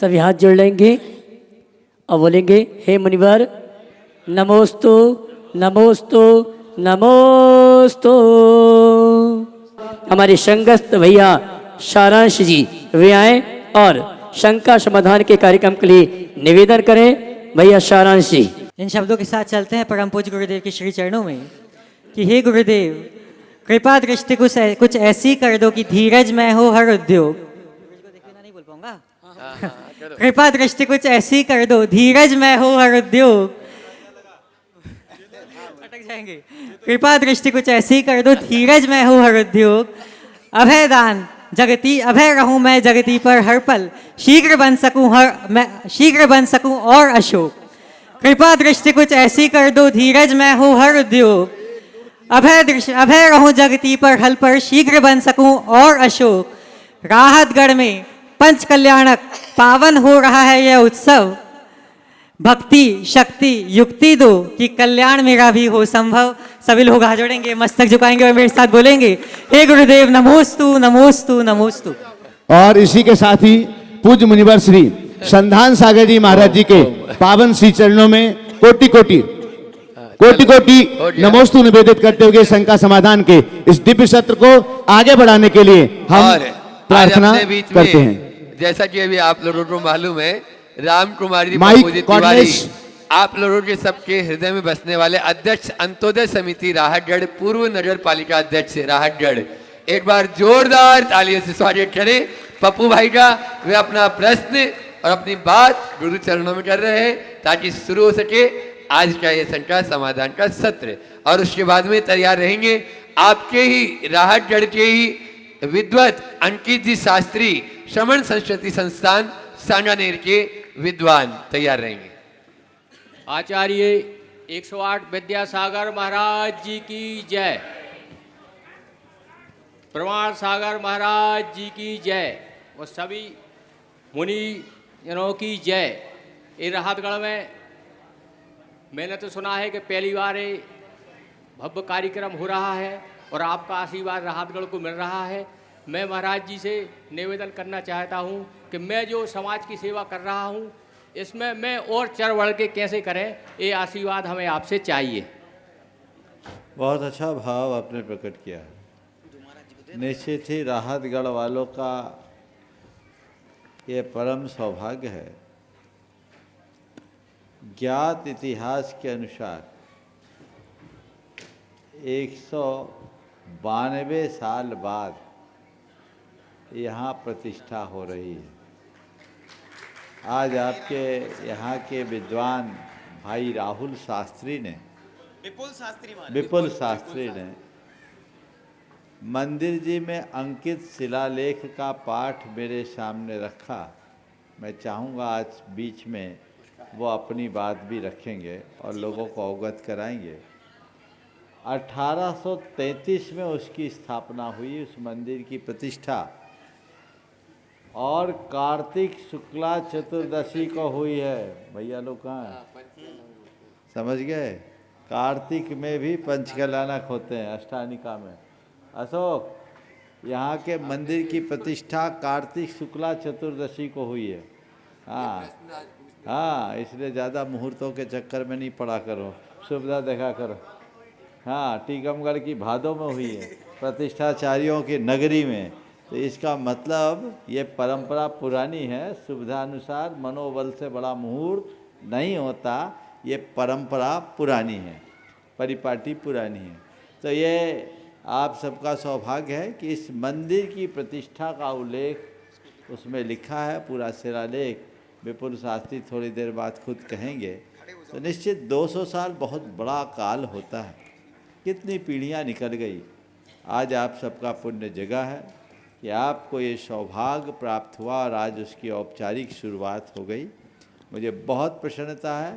सभी हाथ जोड़ लेंगे और बोलेंगे हे मुनिवर नमोस्तु नमोस्तु नमोस्तु। हमारे संगस्थ भैया सारांश जी वे आए और शंका समाधान के कार्यक्रम के लिए निवेदन करें। भैया सारांश जी। इन शब्दों के साथ चलते हैं परम पूज्य गुरुदेव के श्री चरणों में कि हे गुरुदेव, कृपा दृष्टि कुछ ऐसी कर दो कि धीरज में हो हर उद्योग। नहीं बोल पाऊंगा। कृपा दृष्टि कुछ ऐसी कर दो धीरज में हो हर उद्योग। अटक जाएंगे। कृपा दृष्टि कुछ ऐसी कर दो धीरज में हो हर उद्योग। अभय दान जगती अभय रहूं मैं जगती पर हर पल, शीघ्र बन सकूं और अशोक। कृपा दृष्टि कुछ ऐसी कर दो धीरज में हो हर उद्योग। अभय रहूं जगती पर हल पर, शीघ्र बन सकूं और अशोक। राहतगढ़ में पंच कल्याणक पावन हो रहा है यह उत्सव। भक्ति शक्ति युक्ति दो कि कल्याण मेरा भी हो संभव। सभी लोग हाथ जोड़ेंगे, मस्तक झुकाएंगे और मेरे साथ बोलेंगे हे गुरुदेव नमोस्तु नमोस्तु नमोस्तु। और इसी के साथ ही पूज्य मुनिवर श्री संधान सागर जी महाराज जी के पावन श्री चरणों में कोटि कोटि नमोस्तु निवेदित करते हुए शंका समाधान के इस दिव्य सत्र को आगे बढ़ाने के लिए हम प्रार्थना करते हैं। जैसा कि अभी आप लोगों को मालूम है, राम कुमार जी तिवारी आप लोगों के सबके हृदय में बसने वाले अध्यक्ष अंत्योदय समिति राहतगढ़, पूर्व नगर पालिका अध्यक्ष राहतगढ़, एक बार जोरदार तालियों से स्वागत करें पप्पू भाई का। वे अपना प्रश्न और अपनी बात गुरु चरणों में कर रहे हैं ताकि शुरू हो सके आज का ये शंका समाधान का सत्र। और उसके बाद में तैयार रहेंगे आपके ही राहतगढ़ के ही विद्वत अंकित जी शास्त्री, श्रमण संस्कृति संस्थान सांगानेर के विद्वान तैयार रहेंगे। आचार्य 108 विद्यासागर महाराज जी की जय। प्रमाण सागर महाराज जी की जय और सभी मुनि जनों की जय। ये राहतगढ़ में मैंने तो सुना है कि पहली बार ये भव्य कार्यक्रम हो रहा है और आपका आशीर्वाद राहतगढ़ को मिल रहा है। मैं महाराज जी से निवेदन करना चाहता हूँ कि मैं जो समाज की सेवा कर रहा हूँ इसमें मैं और चढ़ बढ़ के कैसे करें, ये आशीर्वाद हमें आपसे चाहिए। बहुत अच्छा भाव आपने प्रकट किया। निश्चित ही राहतगढ़ वालों का ये परम सौभाग्य है। ज्ञात इतिहास के अनुसार 192 साल बाद यहाँ प्रतिष्ठा हो रही है। आज आपके यहाँ के विद्वान भाई राहुल शास्त्री ने, विपुल शास्त्री ने मंदिर जी में अंकित शिलालेख का पाठ मेरे सामने रखा। मैं चाहूँगा आज बीच में वो अपनी बात भी रखेंगे और लोगों को अवगत कराएंगे। 1833 में उसकी स्थापना हुई, उस मंदिर की प्रतिष्ठा, और कार्तिक शुक्ला चतुर्दशी को हुई है। भैया लोग कहाँ हैं, समझ गए? कार्तिक में भी पंचकल्याणक होते हैं अष्टानिका में। अशोक, यहाँ के मंदिर की प्रतिष्ठा कार्तिक शुक्ला चतुर्दशी को हुई है। हाँ, इसलिए ज़्यादा मुहूर्तों के चक्कर में नहीं पड़ा करो, सुविधा देखा करो। हाँ, टीकमगढ़ की भादों में हुई है, प्रतिष्ठाचार्यों की नगरी में। तो इसका मतलब ये परंपरा पुरानी है। सुविधा अनुसार मनोबल से बड़ा मुहूर्त नहीं होता, ये परंपरा पुरानी है, परिपाटी पुरानी है। तो ये आप सबका सौभाग्य है कि इस मंदिर की प्रतिष्ठा का उल्लेख उसमें लिखा है, पूरा शिलालेख। विपुल शास्त्री थोड़ी देर बाद खुद कहेंगे। तो निश्चित 200 साल बहुत बड़ा काल होता है। कितनी पीढ़ियाँ निकल गई। आज आप सबका पुण्य जगह है कि आपको ये सौभाग्य प्राप्त हुआ और आज उसकी औपचारिक शुरुआत हो गई। मुझे बहुत प्रसन्नता है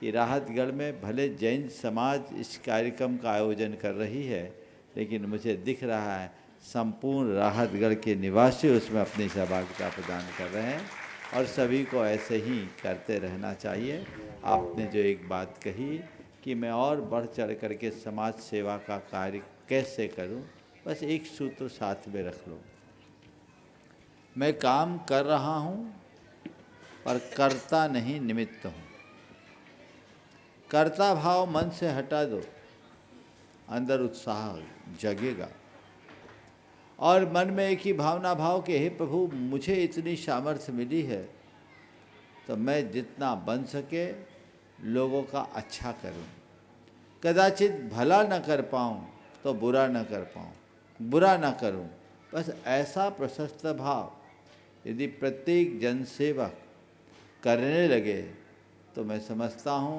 कि राहतगढ़ में भले जैन समाज इस कार्यक्रम का आयोजन कर रही है, लेकिन मुझे दिख रहा है संपूर्ण राहतगढ़ के निवासी उसमें अपनी सहभागिता प्रदान कर रहे हैं और सभी को ऐसे ही करते रहना चाहिए। आपने जो एक बात कही कि मैं और बढ़ चढ़ करके समाज सेवा का कार्य कैसे करूं, बस एक सूत्र साथ में रख लो। मैं काम कर रहा हूं पर कर्ता नहीं निमित्त हूँ। कर्ता भाव मन से हटा दो, अंदर उत्साह जगेगा और मन में एक ही भावना भाव के हे प्रभु मुझे इतनी सामर्थ्य मिली है तो मैं जितना बन सके लोगों का अच्छा करूं। कदाचित भला न कर पाऊं तो बुरा न कर पाऊं, बुरा न करूं, बस ऐसा प्रशस्त भाव यदि प्रत्येक जनसेवक करने लगे तो मैं समझता हूं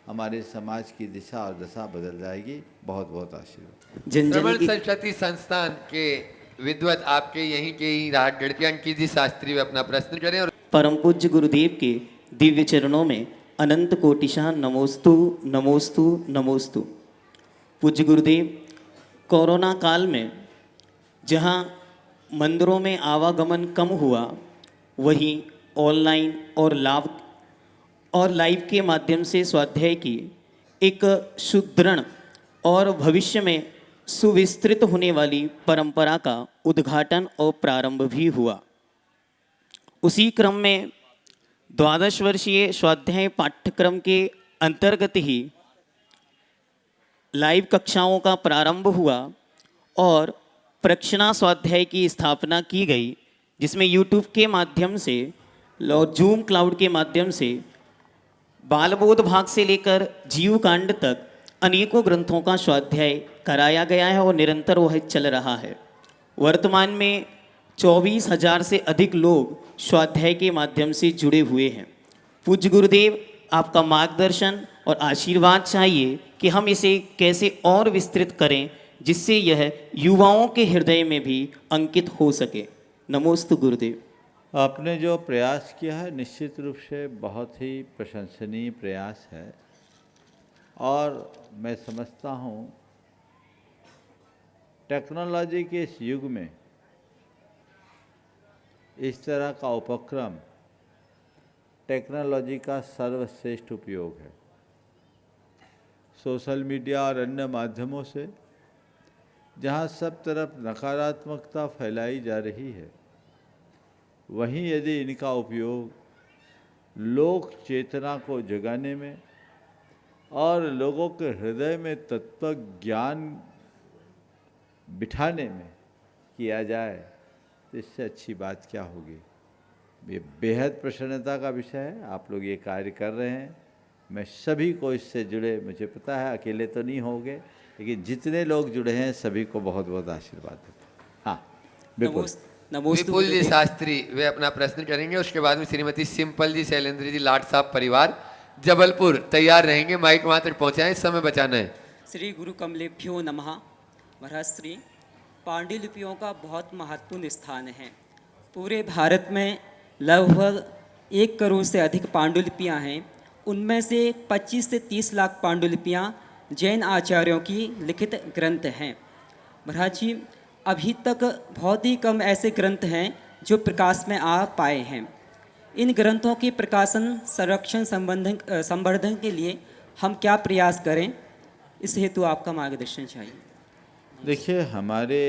हमारे समाज की दिशा और दशा बदल जाएगी। बहुत बहुत आशीर्वाद। जन जन श्रवण की सरस्वती संस्थान के विद्वत आपके यहीं के ही राहतगढ़ के अंकित जी शास्त्री वे अपना प्रश्न करें। और परम पूज्य गुरुदेव के दिव्य चरणों में अनंत कोटिशाह नमोस्तु नमोस्तु नमोस्तु। पूज्य गुरुदेव, कोरोना काल में जहाँ मंदिरों में आवागमन कम हुआ, वहीं ऑनलाइन और लाइव के माध्यम से स्वाध्याय की एक सुदृढ़ और भविष्य में सुविस्तृत होने वाली परंपरा का उद्घाटन और प्रारंभ भी हुआ। उसी क्रम में 12 वर्षीय स्वाध्याय पाठ्यक्रम के अंतर्गत ही लाइव कक्षाओं का प्रारंभ हुआ और प्रक्षणा स्वाध्याय की स्थापना की गई, जिसमें यूट्यूब के माध्यम से और जूम क्लाउड के माध्यम से बालबोध भाग से लेकर जीव कांड तक अनेकों ग्रंथों का स्वाध्याय कराया गया है और निरंतर वह चल रहा है। वर्तमान में 24,000 से अधिक लोग स्वाध्याय के माध्यम से जुड़े हुए हैं। पूज्य गुरुदेव, आपका मार्गदर्शन और आशीर्वाद चाहिए कि हम इसे कैसे और विस्तृत करें जिससे यह युवाओं के हृदय में भी अंकित हो सके। नमोस्तु गुरुदेव। आपने जो प्रयास किया है निश्चित रूप से बहुत ही प्रशंसनीय प्रयास है और मैं समझता हूँ टेक्नोलॉजी के इस युग में इस तरह का उपक्रम टेक्नोलॉजी का सर्वश्रेष्ठ उपयोग है। सोशल मीडिया और अन्य माध्यमों से जहाँ सब तरफ नकारात्मकता फैलाई जा रही है, वहीं यदि इनका उपयोग लोक चेतना को जगाने में और लोगों के हृदय में तत्व ज्ञान बिठाने में किया जाए तो इससे अच्छी बात क्या होगी। ये बेहद प्रसन्नता का विषय है। आप लोग ये कार्य कर रहे हैं, मैं सभी को इससे जुड़े, मुझे पता है अकेले तो नहीं होंगे, लेकिन जितने लोग जुड़े हैं सभी को बहुत बहुत आशीर्वाद देते हैं। हाँ बिल्कुल। नमोस्तु विपुल जी गुरुदेव। शास्त्री वे अपना प्रश्न करेंगे। उसके बाद में श्रीमती सिंपल जी, शैलेंद्र जी, लाट साहब परिवार जबलपुर तैयार रहेंगे। माइक वहां तक पहुंचाएं, समय बचाना है। श्री गुरु कमलेभ्यो नमः। महाराज श्री, पांडुलिपियों का बहुत महत्वपूर्ण स्थान है। पूरे भारत में लगभग 1 करोड़ से अधिक पांडुलिपियां हैं। उनमें से 25 से 30 लाख पांडुलिपियां जैन आचार्यों की लिखित ग्रंथ हैं। महाराज जी, अभी तक बहुत ही कम ऐसे ग्रंथ हैं जो प्रकाश में आ पाए हैं। इन ग्रंथों के प्रकाशन, संरक्षण, संवर्धन के लिए हम क्या प्रयास करें, इस हेतु आपका मार्गदर्शन चाहिए। देखिए, हमारे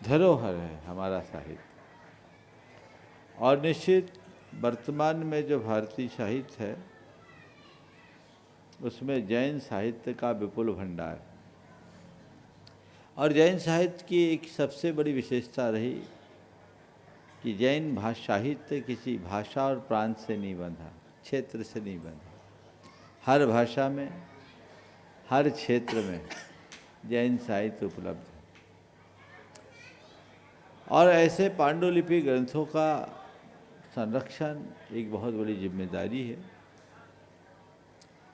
धरोहर है हमारा साहित्य, और निश्चित वर्तमान में जो भारतीय साहित्य है उसमें जैन साहित्य का विपुल भंडार है। और जैन साहित्य की एक सबसे बड़ी विशेषता रही कि जैन साहित्य किसी भाषा और प्रांत से नहीं बंधा, क्षेत्र से नहीं बंधा। हर भाषा में, हर क्षेत्र में जैन साहित्य उपलब्ध है। और ऐसे पांडुलिपि ग्रंथों का संरक्षण एक बहुत बड़ी जिम्मेदारी है।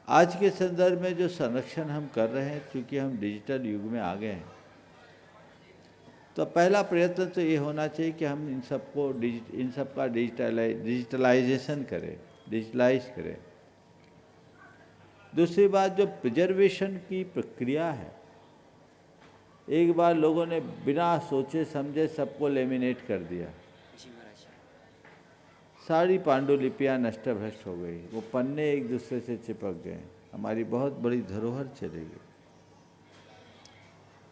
आज के संदर्भ में जो संरक्षण हम कर रहे हैं, क्योंकि हम डिजिटल युग में आ गए हैं, तो पहला प्रयत्न तो ये होना चाहिए कि हम इन सब का डिजिटलाइजेशन करें, डिजिटलाइज करें। दूसरी बात, जो प्रिजर्वेशन की प्रक्रिया है, एक बार लोगों ने बिना सोचे समझे सबको लेमिनेट कर दिया, सारी पांडुलिपियाँ नष्ट भ्रष्ट हो गई, वो पन्ने एक दूसरे से चिपक गए, हमारी बहुत बड़ी धरोहर चली गई।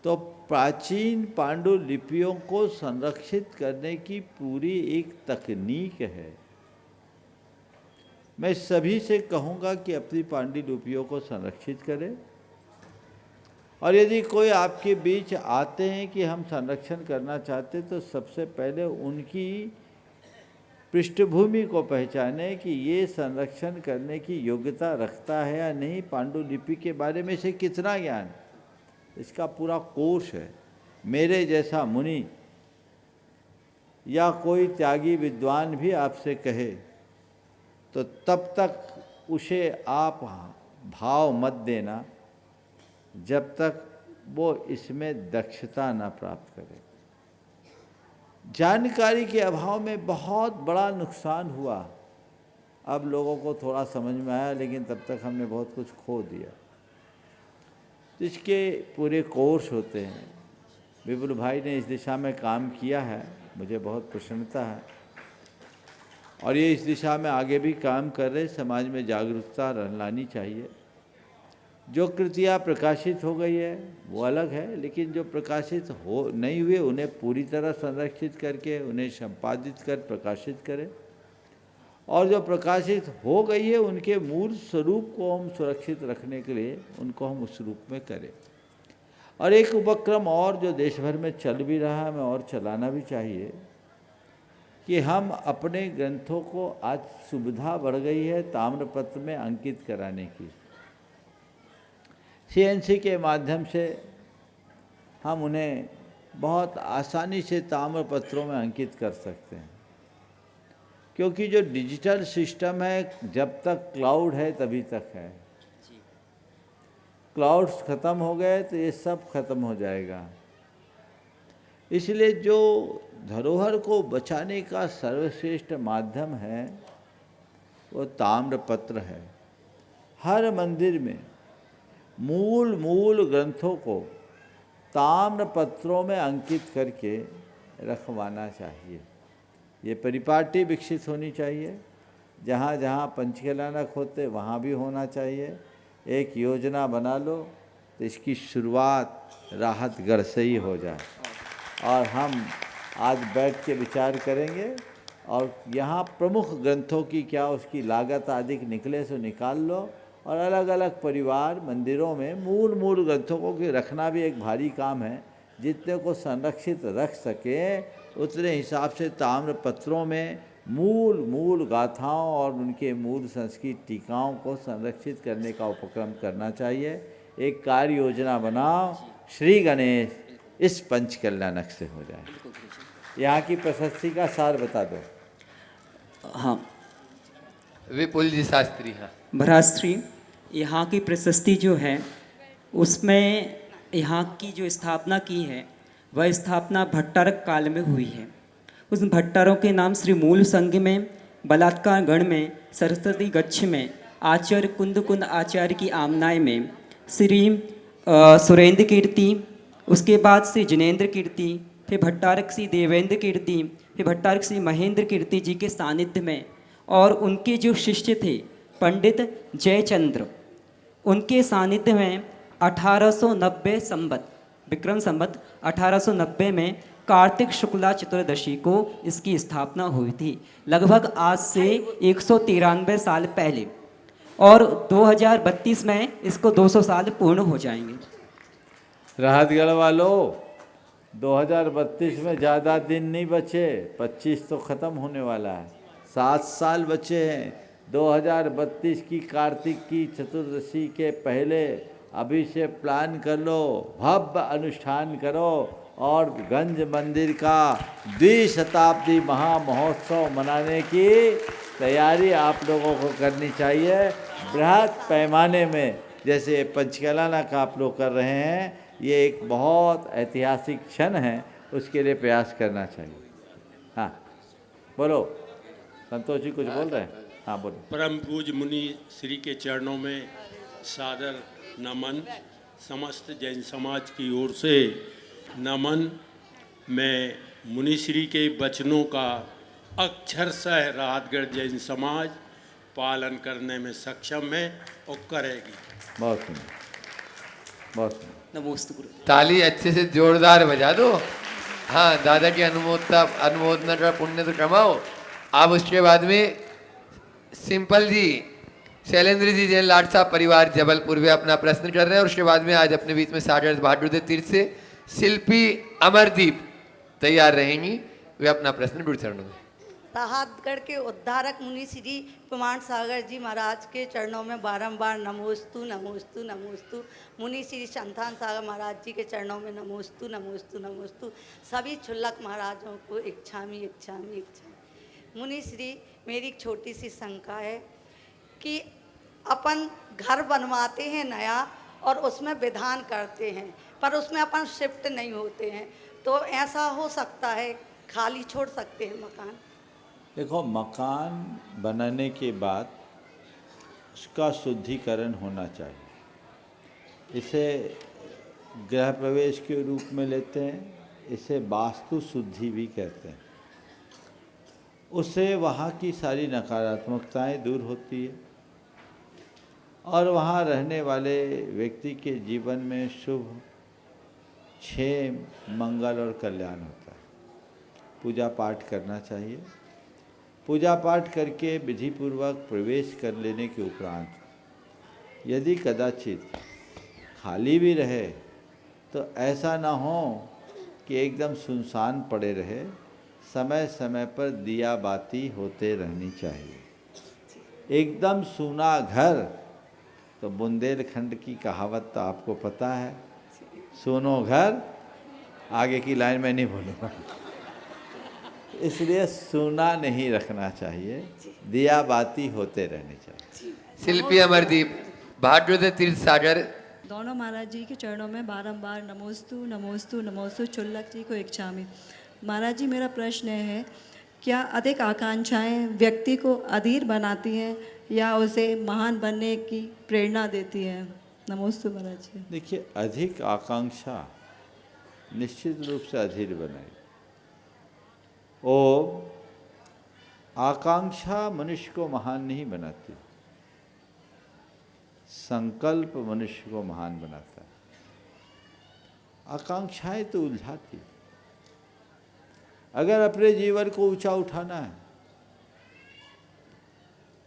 तो प्राचीन पांडुलिपियों को संरक्षित करने की पूरी एक तकनीक है, मैं सभी से कहूँगा कि अपनी पांडुलिपियों को संरक्षित करें, और यदि कोई आपके बीच आते हैं कि हम संरक्षण करना चाहते, तो सबसे पहले उनकी पृष्ठभूमि को पहचाने कि ये संरक्षण करने की योग्यता रखता है या नहीं, पांडुलिपि के बारे में से कितना ज्ञान, इसका पूरा कोर्स है। मेरे जैसा मुनि या कोई त्यागी विद्वान भी आपसे कहे तो तब तक उसे आप भाव मत देना जब तक वो इसमें दक्षता न प्राप्त करे। जानकारी के अभाव में बहुत बड़ा नुकसान हुआ। अब लोगों को थोड़ा समझ में आया, लेकिन तब तक हमने बहुत कुछ खो दिया। तो इसके पूरे कोर्स होते हैं। विपुल भाई ने इस दिशा में काम किया है, मुझे बहुत प्रसन्नता है, और ये इस दिशा में आगे भी काम कर रहे। समाज में जागरूकता लानी चाहिए। जो कृतियाँ प्रकाशित हो गई है वो अलग है, लेकिन जो प्रकाशित हो नहीं हुए उन्हें पूरी तरह संरक्षित करके उन्हें संपादित कर प्रकाशित करें, और जो प्रकाशित हो गई है उनके मूल स्वरूप को हम सुरक्षित रखने के लिए उनको हम उस रूप में करें। और एक उपक्रम और जो देश भर में चल भी रहा है, हमें और चलाना भी चाहिए, कि हम अपने ग्रंथों को, आज सुविधा बढ़ गई है ताम्रपत्र में अंकित कराने की। CNC के माध्यम से हम उन्हें बहुत आसानी से ताम्रपत्रों में अंकित कर सकते हैं, क्योंकि जो डिजिटल सिस्टम है जब तक क्लाउड है तभी तक है। क्लाउड्स ख़त्म हो गए तो ये सब खत्म हो जाएगा। इसलिए जो धरोहर को बचाने का सर्वश्रेष्ठ माध्यम है वो ताम्रपत्र है। हर मंदिर में मूल ग्रंथों को ताम्रपत्रों में अंकित करके रखवाना चाहिए। ये परिपाटी विकसित होनी चाहिए। जहाँ जहाँ पंचकलानक होते वहाँ भी होना चाहिए। एक योजना बना लो तो इसकी शुरुआत राहतगढ़ से ही हो जाए। और हम आज बैठ के विचार करेंगे, और यहाँ प्रमुख ग्रंथों की क्या उसकी लागत अधिक निकले सो निकाल लो, और अलग अलग परिवार मंदिरों में मूल ग्रंथों को कि रखना भी एक भारी काम है। जितने को संरक्षित रख सके उतने हिसाब से ताम्रपत्रों में मूल गाथाओं और उनके मूल संस्कृत टीकाओं को संरक्षित करने का उपक्रम करना चाहिए। एक कार्य योजना बनाओ, श्री गणेश इस पंचकल्याणक से हो जाए। यहाँ की प्रशस्ति का सार बता दो। हाँ, विपुल जी शास्त्री। हाँ, भराश्री, यहाँ की प्रशस्ति जो है उसमें यहाँ की जो स्थापना की है वह स्थापना भट्टारक काल में हुई है। उस भट्टारों के नाम श्री मूल संघ में, बलात्कार गण में, सरस्वती गच्छ में, आचार्य कुंद आचार्य की आमनाय में, श्री सुरेंद्र कीर्ति, उसके बाद श्री जिनेन्द्र कीर्ति, फिर भट्टारक श्री देवेंद्र कीर्ति, फिर भट्टारक श्री महेंद्र कीर्ति जी के सानिध्य में, और उनके जो शिष्य थे पंडित जयचंद्र, उनके सानिध्य में 1890 संवत, विक्रम संवत 1890 में कार्तिक शुक्ला चतुर्दशी को इसकी स्थापना हुई थी, लगभग आज से 193 साल पहले, और 2032 में इसको 200 साल पूर्ण हो जाएंगे। राहतगढ़ वालों, 2032 में ज़्यादा दिन नहीं बचे, 25 तो ख़त्म होने वाला है, 7 साल बचे हैं। 2032 की कार्तिक की चतुर्दशी के पहले अभी से प्लान कर लो, भव्य अनुष्ठान करो, और गंज मंदिर का द्विशताब्दी महामहोत्सव मनाने की तैयारी आप लोगों को करनी चाहिए। बृहद पैमाने में जैसे पंचकलानक आप लोग कर रहे हैं, ये एक बहुत ऐतिहासिक क्षण है, उसके लिए प्रयास करना चाहिए। हाँ बोलो, संतोष जी कुछ बोल रहे हैं? हाँ बोलो। परम पूज्य मुनि श्री के चरणों में सादर नमन, समस्त जैन समाज की ओर से नमन। मैं मुनि श्री के वचनों का अक्षरशः राहतगढ़ जैन समाज पालन करने में सक्षम है और करेगी। बहुत सुंदर, बहुत सुंदर। नमोस्तु गुरु। ताली अच्छे से जोरदार बजा दो। हाँ, दादा की अनुमोदना का पुण्य तो कमाओ। अब उसके बाद में सिंपल जी, शैलेंद्र जी जैन लाट साहब परिवार जबलपुर वे अपना प्रश्न कर रहे हैं और उसके बाद में आज अपने बीच में सागर बहादुर तीर्थ से शिल्पी अमरदीप तैयार रहेंगी, वे अपना प्रश्न गुरु चरणों में। राहतगढ़ के उद्धारक मुनि श्री प्रमाण सागर जी महाराज के चरणों में बारंबार नमोस्तु नमोस्तु नमोस्तु। मुनि श्री संतान सागर महाराज जी के चरणों में नमोस्तु नमोस्तु नमोस्तु। सभी क्षुल्लक महाराजों को इच्छामी इच्छामी इच्छामी। मुनि श्री, मेरी एक छोटी सी शंका है कि अपन घर बनवाते हैं नया और उसमें विधान करते हैं पर उसमें अपन शिफ्ट नहीं होते हैं, तो ऐसा हो सकता है खाली छोड़ सकते हैं मकान? देखो, मकान बनाने के बाद उसका शुद्धिकरण होना चाहिए। इसे गृह प्रवेश के रूप में लेते हैं, इसे वास्तु शुद्धि भी कहते हैं। उससे वहाँ की सारी नकारात्मकताएं दूर होती है और वहाँ रहने वाले व्यक्ति के जीवन में शुभ, क्षेम, मंगल और कल्याण होता है। पूजा पाठ करना चाहिए। पूजा पाठ करके विधिपूर्वक प्रवेश कर लेने के उपरांत यदि कदाचित खाली भी रहे तो ऐसा ना हो कि एकदम सुनसान पड़े रहे, समय समय पर दिया बाती होते रहनी चाहिए। एकदम सूना घर तो बुंदेलखंड की कहावत तो आपको पता है, सुनो घर, आगे की लाइन में नहीं बोलूँगा। इसलिए सूना नहीं रखना चाहिए, दिया बाती होते रहनी चाहिए। शिल्पी अमरदीप बहादुर तीर्थ सागर। दोनों महाराज जी के चरणों में बारंबार नमोस्तु नमोस्तु नमोस्तु। चुल्लक जी को इच्छामी। महाराज जी, मेरा प्रश्न है, क्या अधिक आकांक्षाएं व्यक्ति को अधीर बनाती हैं या उसे महान बनने की प्रेरणा देती है? नमोस्तु महाराज जी। देखिए, अधिक आकांक्षा निश्चित रूप से अधीर बनाए। और आकांक्षा मनुष्य को नहीं नहीं बनाती, संकल्प मनुष्य को महान बनाता है। आकांक्षाएं तो उलझाती। अगर अपने जीवन को ऊंचा उठाना है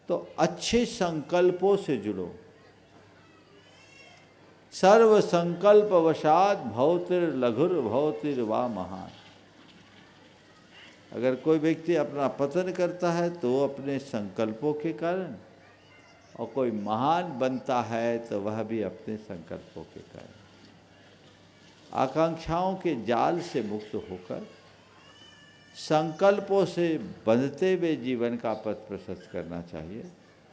तो अच्छे संकल्पों से जुड़ो। सर्व संकल्प वशात भवतिर लघुर भवतिर वा महान। अगर कोई व्यक्ति अपना पतन करता है तो अपने संकल्पों के कारण, और कोई महान बनता है तो वह भी अपने संकल्पों के कारण। आकांक्षाओं के जाल से मुक्त होकर संकल्पों से बंधते हुए जीवन का पथ प्रशस्त करना चाहिए,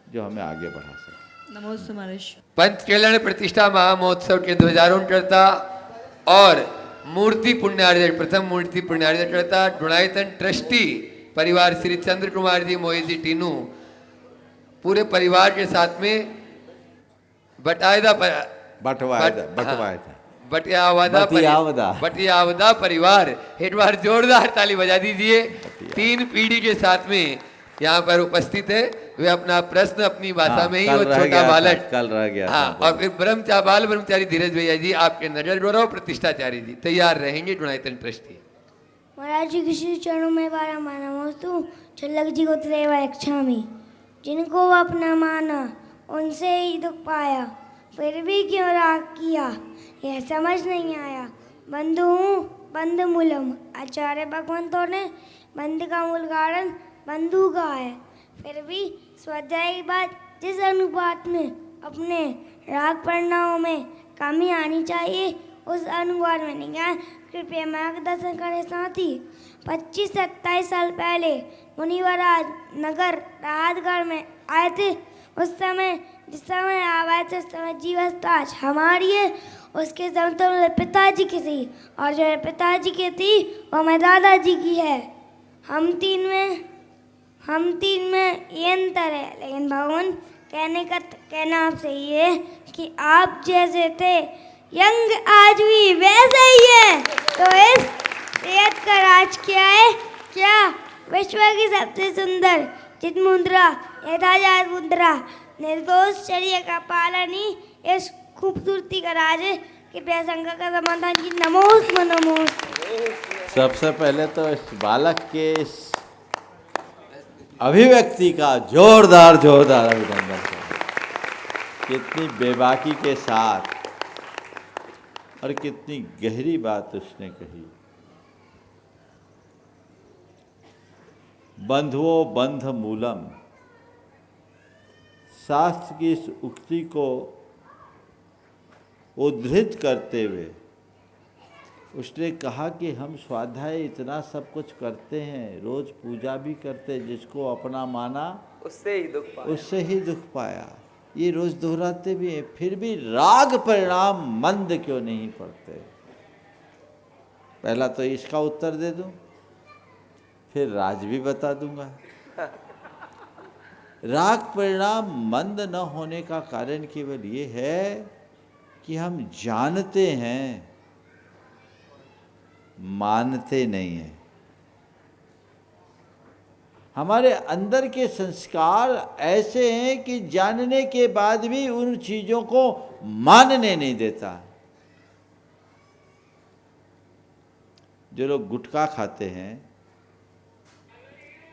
जो हमें आगे बढ़ा सके। नमोस्तु महाराज। पंच कल्याण प्रतिष्ठा महामहोत्सव के ध्वजारोहण करता और मूर्ति पुण्यार्जन, प्रथम मूर्ति पुण्यार्जन करता गुणायतन ट्रस्टी परिवार श्री चंद्र कुमार जी मोहित जी टीनू पूरे परिवार के साथ में बटियावदा परिवार, एक बार जोरदार ताली बजा दीजिए। 3 पीढ़ी के साथ में यहाँ पर उपस्थित है। वे अपना प्रश्न अपनी भाषा में ही, और छोटा बालक कल रह गया। हाँ, और फिर बाल ब्रह्मचारी धीरज भैया जी, आपके नजर गौरव प्रतिष्ठाचार्य जी तैयार रहेंगे गुणायतन ट्रस्टी। महाराज जी किसी चरणों में बारंबार नमोस्तु। चुल्लक जी को त्रेवा इच्छामी। जिनको वो अपना माना उनसे ही दुख पाया, फिर भी क्यों राग किया यह समझ नहीं आया। बंधु हूँ बंध मूलम, आचार्य भगवंतों ने बंध का मूल कारण बंधु का है। फिर भी स्वाध्याय की बात जिस अनुपात में अपने राग परिणामों में कमी आनी चाहिए उस अनुवाद में नहीं है। कृपया मार्गदर्शन करें साथी। 25 से 27 साल पहले मुनिवराज नगर राहतगढ़ में आए थे। उस समय जिस समय आवाज से समय जीवस्था हमारी है, उसके समतुल्य पिताजी की थी, और जो है पिताजी की थी वो मेरे दादाजी की है। हम तीन में ये अंतर है, लेकिन भगवान कहना आपसे ये है कि आप जैसे थे यंग आज भी वैसे ही है। तो इस सेहत का राज क्या है? क्या विश्व की सबसे सुंदर चित मुद्रा यथाजात मुद्रा निर्दोष शरीर का पालन ही इस खूबसूरती का राज है। कृपया शंकर का समाधान की नमोस्तु नमोस्तु। सबसे पहले तो इस बालक के इस अभिव्यक्ति का जोरदार जोरदार अभिनंदन करें। कितनी बेबाकी के साथ और कितनी गहरी बात उसने कही। बंधुओ बंध मूलम, शास्त्र की इस उक्ति को उद्धृत करते हुए उसने कहा कि हम स्वाध्याय इतना सब कुछ करते हैं, रोज पूजा भी करते हैं, जिसको अपना माना उससे ही दुख पाया। ये रोज दोहराते भी हैं, फिर भी राग परिणाम मंद क्यों नहीं पड़ते? पहला तो इसका उत्तर दे दूं, फिर राज भी बता दूंगा। राग परिणाम मंद न होने का कारण केवल ये है कि हम जानते हैं, मानते नहीं हैं। हमारे अंदर के संस्कार ऐसे हैं कि जानने के बाद भी उन चीजों को मानने नहीं देता। जो लोग गुटखा खाते हैं,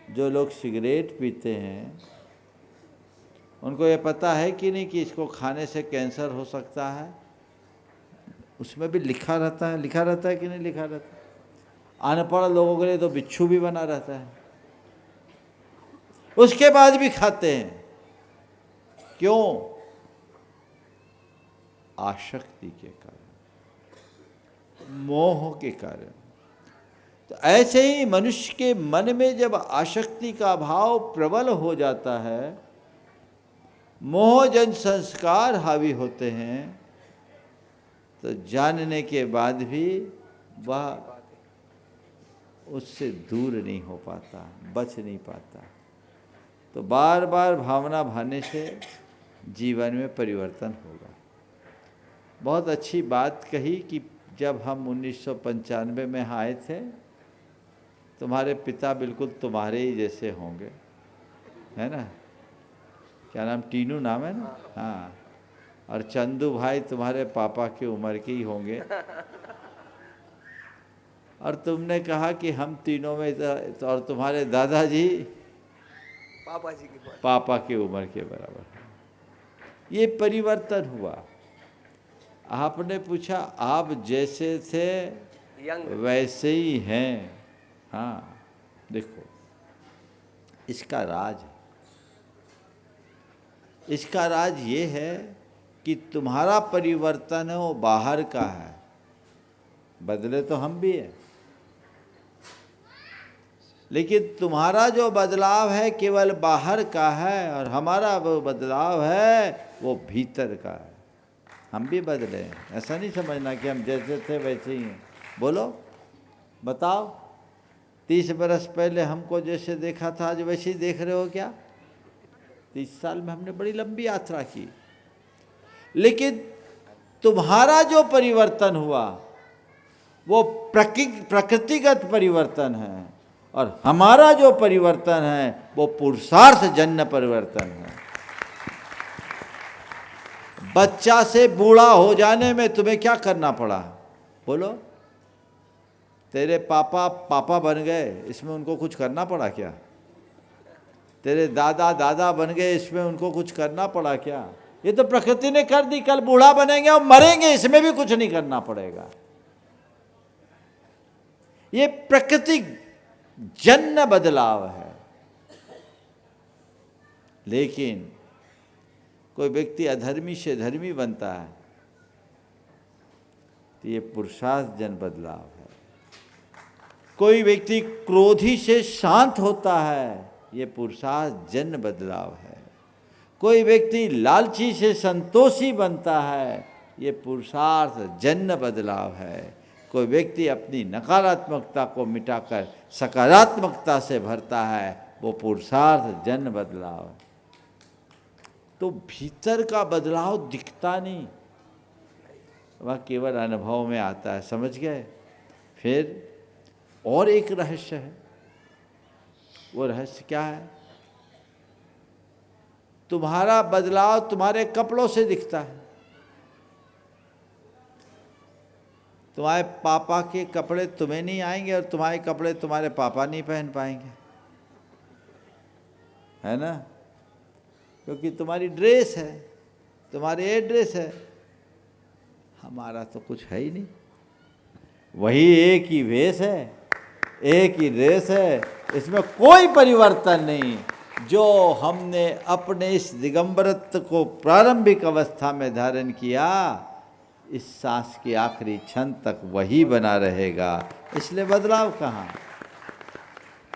जो लोग सिगरेट पीते हैं, उनको ये पता है कि नहीं कि इसको खाने से कैंसर हो सकता है? उसमें भी लिखा रहता है कि नहीं लिखा रहता? अनपढ़ लोगों के लिए तो बिच्छू भी बना रहता है, उसके बाद भी खाते हैं। क्यों? आसक्ति के कारण, मोह के कारण। तो ऐसे ही मनुष्य के मन में जब आसक्ति का भाव प्रबल हो जाता है, मोहजन संस्कार हावी होते हैं, तो जानने के बाद भी वह उससे दूर नहीं हो पाता, बच नहीं पाता। तो बार बार भावना भाने से जीवन में परिवर्तन होगा। बहुत अच्छी बात कही कि जब हम 1995 में आए थे, तुम्हारे पिता बिल्कुल तुम्हारे ही जैसे होंगे, है ना? क्या नाम? टीनू नाम है ना? हाँ। और चंदू भाई तुम्हारे पापा की उम्र के ही होंगे। और तुमने कहा कि हम तीनों में तो, और तुम्हारे दादाजी पापा की उम्र के बराबर। ये परिवर्तन हुआ। आपने पूछा आप जैसे थे वैसे ही हैं। हाँ, देखो इसका राज है। इसका राज ये है कि तुम्हारा परिवर्तन है वो बाहर का है, बदले तो हम भी हैं, लेकिन तुम्हारा जो बदलाव है केवल बाहर का है और हमारा वो बदलाव है वो भीतर का है। हम भी बदले हैं, ऐसा नहीं समझना कि हम जैसे थे वैसे ही हैं। बोलो, बताओ, 30 बरस पहले हमको जैसे देखा था आज वैसे ही देख रहे हो क्या? 30 साल में हमने बड़ी लंबी यात्रा की, लेकिन तुम्हारा जो परिवर्तन हुआ वो प्रकृतिगत परिवर्तन है और हमारा जो परिवर्तन है वो पुरुषार्थ जन्य परिवर्तन है। बच्चा से बूढ़ा हो जाने में तुम्हें क्या करना पड़ा? बोलो, तेरे पापा पापा बन गए, इसमें उनको कुछ करना पड़ा क्या? तेरे दादा दादा बन गए, इसमें उनको कुछ करना पड़ा क्या? ये तो प्रकृति ने कर दी। कल बूढ़ा बनेंगे और मरेंगे, इसमें भी कुछ नहीं करना पड़ेगा। ये प्रकृति जन्य बदलाव है। लेकिन कोई व्यक्ति अधर्मी से धर्मी बनता है तो ये पुरुषार्थ जन्य बदलाव है। कोई व्यक्ति क्रोधी से शांत होता है, ये पुरुषार्थ जन्य बदलाव है। कोई व्यक्ति लालची से संतोषी बनता है, ये पुरुषार्थ जन्य बदलाव है। कोई व्यक्ति अपनी नकारात्मकता को मिटाकर सकारात्मकता से भरता है, वो पुरुषार्थ जन्य बदलाव है। तो भीतर का बदलाव दिखता नहीं, वह केवल अनुभव में आता है। समझ गए? फिर और एक रहस्य है। वो रहस्य क्या है? तुम्हारा बदलाव तुम्हारे कपड़ों से दिखता है। तुम्हारे पापा के कपड़े तुम्हें नहीं आएंगे और तुम्हारे कपड़े तुम्हारे पापा नहीं पहन पाएंगे। है ना, क्योंकि तुम्हारी ड्रेस है, तुम्हारी एड्रेस है, हमारा तो कुछ है ही नहीं। वही एक ही वेश है, एक ही ड्रेस है, इसमें कोई परिवर्तन नहीं। जो हमने अपने इस दिगंबरत्व को प्रारंभिक अवस्था में धारण किया, इस सांस के आखिरी क्षण तक वही बना रहेगा, इसलिए बदलाव कहाँ।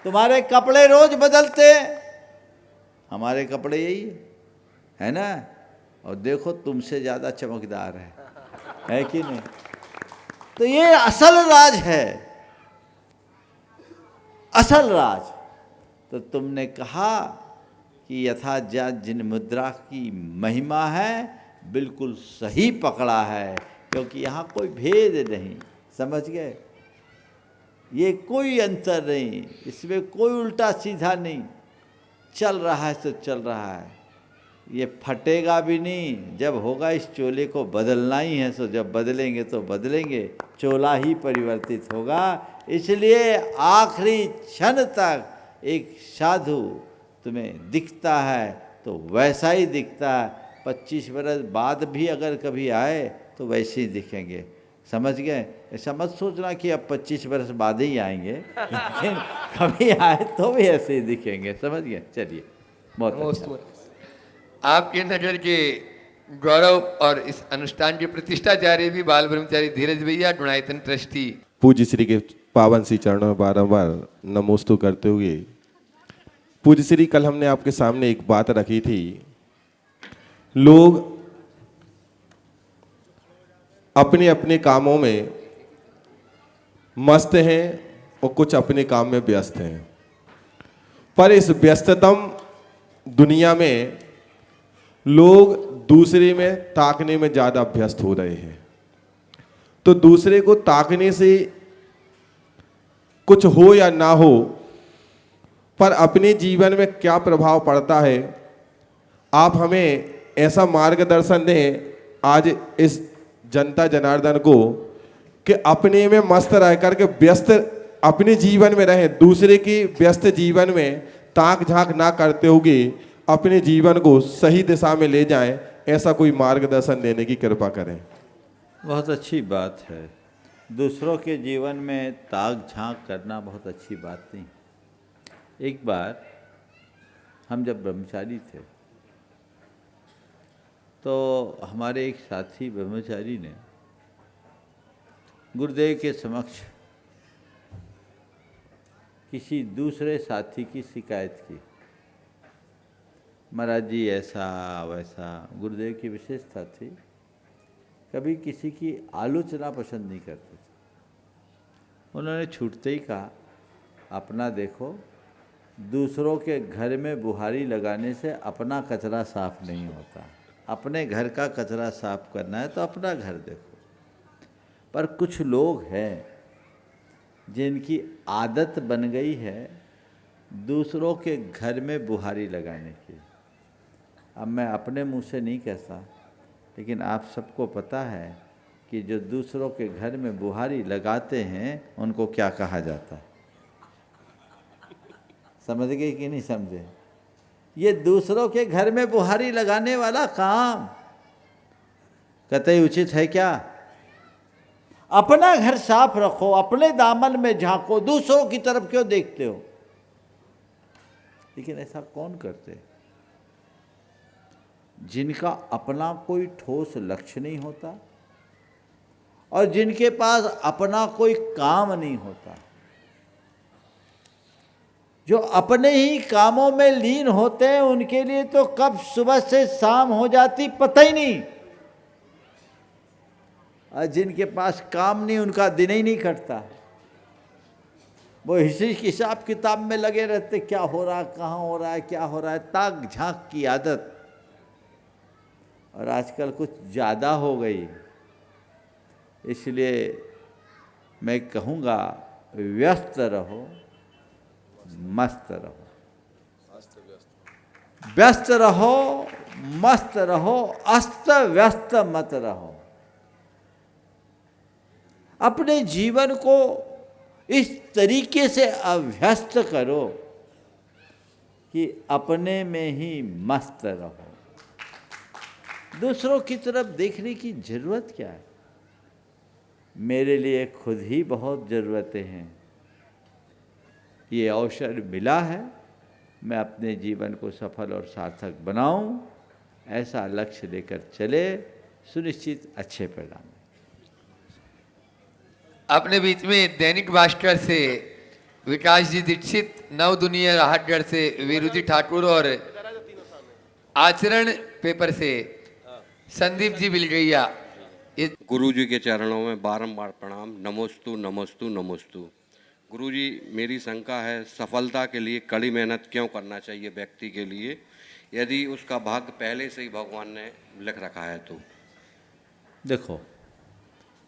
तुम्हारे कपड़े रोज बदलते, हमारे कपड़े यही है ना, और देखो तुमसे ज़्यादा चमकदार है कि नहीं। तो ये असल राज है, असल राज। तो तुमने कहा कि यथाजात जिन मुद्रा की महिमा है, बिल्कुल सही पकड़ा है, क्योंकि यहाँ कोई भेद नहीं, समझ गए। ये कोई अंतर नहीं, इसमें कोई उल्टा सीधा नहीं, चल रहा है तो चल रहा है, ये फटेगा भी नहीं। जब होगा इस चोले को बदलना ही है, तो जब बदलेंगे तो बदलेंगे, चोला ही परिवर्तित होगा। इसलिए आखिरी क्षण तक एक साधु तुम्हें दिखता है तो वैसा ही दिखता है, 25 बरस बाद भी अगर कभी आए तो वैसे ही दिखेंगे, समझ गए। ऐसा मत सोचना कि अब 25 बरस बाद ही आएंगे, लेकिन कभी आए तो भी ऐसे ही दिखेंगे, समझ गए। चलिए, बहुत अच्छा। आपके नगर के गौरव और इस अनुष्ठान की प्रतिष्ठा जारी भी बाल ब्रह्मचारी धीरज भैया, गुणायतन ट्रस्टी। पूज्य श्री के पावन श्री चरणों में बारंबार नमोस्तु करते हुए, पूज्य श्री, कल हमने आपके सामने एक बात रखी थी, लोग अपने अपने कामों में मस्त हैं और कुछ अपने काम में व्यस्त हैं, पर इस व्यस्ततम दुनिया में लोग दूसरे में ताकने में ज़्यादा अभ्यस्त हो रहे हैं। तो दूसरे को ताकने से कुछ हो या ना हो, पर अपने जीवन में क्या प्रभाव पड़ता है, आप हमें ऐसा मार्गदर्शन दें आज इस जनता जनार्दन को कि अपने में मस्त रह करके व्यस्त अपने जीवन में रहें, दूसरे की व्यस्त जीवन में ताक झांक ना करते हुए अपने जीवन को सही दिशा में ले जाएं। ऐसा कोई मार्गदर्शन देने की कृपा करें। बहुत अच्छी बात है, दूसरों के जीवन में ताक झांक करना बहुत अच्छी बात नहीं। एक बार हम जब ब्रह्मचारी थे तो हमारे एक साथी ब्रह्मचारी ने गुरुदेव के समक्ष किसी दूसरे साथी की शिकायत की, महाराज जी ऐसा वैसा। गुरुदेव की विशेषता थी, कभी किसी की आलोचना पसंद नहीं करते थे। उन्होंने छूटते ही कहा, अपना देखो, दूसरों के घर में बुहारी लगाने से अपना कचरा साफ नहीं होता, अपने घर का कचरा साफ करना है तो अपना घर देखो। पर कुछ लोग हैं जिनकी आदत बन गई है दूसरों के घर में बुहारी लगाने की। अब मैं अपने मुंह से नहीं कहता, लेकिन आप सबको पता है कि जो दूसरों के घर में बुहारी लगाते हैं उनको क्या कहा जाता है, समझ गए कि नहीं समझे। ये दूसरों के घर में बुहारी लगाने वाला काम कतई उचित है क्या? अपना घर साफ रखो, अपने दामन में झांको, दूसरों की तरफ क्यों देखते हो? लेकिन ऐसा कौन करते? जिनका अपना कोई ठोस लक्ष्य नहीं होता और जिनके पास अपना कोई काम नहीं होता, जो अपने ही कामों में लीन होते हैं, उनके लिए तो कब सुबह से शाम हो जाती पता ही नहीं, और जिनके पास काम नहीं उनका दिन ही नहीं कटता। वो इसी हिसाब किताब में लगे रहते, क्या हो रहा है, कहाँ हो रहा है, क्या हो रहा है, ताक झांक की आदत और आजकल कुछ ज़्यादा हो गई। इसलिए मैं कहूँगा, व्यस्त रहो, मस्त रहो, व्यस्त रहो, मस्त रहो, अस्त व्यस्त मत रहो। अपने जीवन को इस तरीके से अभ्यस्त करो कि अपने में ही मस्त रहो, दूसरों की तरफ देखने की जरूरत क्या है। मेरे लिए खुद ही बहुत ज़रूरतें हैं। ये अवसर मिला है, मैं अपने जीवन को सफल और सार्थक बनाऊं, ऐसा लक्ष्य लेकर चले, सुनिश्चित अच्छे परिणाम। अपने बीच में दैनिक भास्कर से विकास जी दीक्षित, नव दुनिया राहतगढ़ से वीरू जी ठाकुर और आचरण पेपर से संदीप जी बिलगैया। गुरु जी के चरणों में बारंबार प्रणाम। नमोस्तु नमोस्तु नमोस्तु। गुरु जी, मेरी शंका है, सफलता के लिए कड़ी मेहनत क्यों करना चाहिए व्यक्ति के लिए, यदि उसका भाग्य पहले से ही भगवान ने लिख रखा है तो? देखो,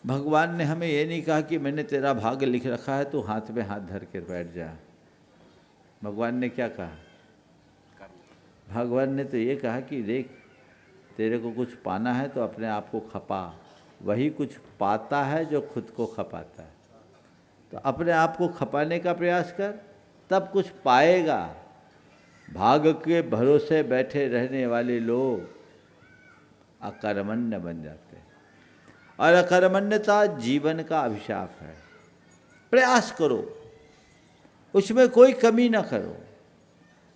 भगवान ने हमें ये नहीं कहा कि मैंने तेरा भाग्य लिख रखा है तो हाथ में हाथ धर कर बैठ जा। भगवान ने क्या कहा? भगवान ने तो ये कहा कि देख, तेरे को कुछ पाना है तो अपने आप को खपा, वही कुछ पाता है जो खुद को खपाता है। तो अपने आप को खपाने का प्रयास कर, तब कुछ पाएगा। भाग्य के भरोसे बैठे रहने वाले लोग अकर्मण्य बन जाते हैं, और अकर्मण्यता जीवन का अभिशाप है। प्रयास करो, उसमें कोई कमी ना करो।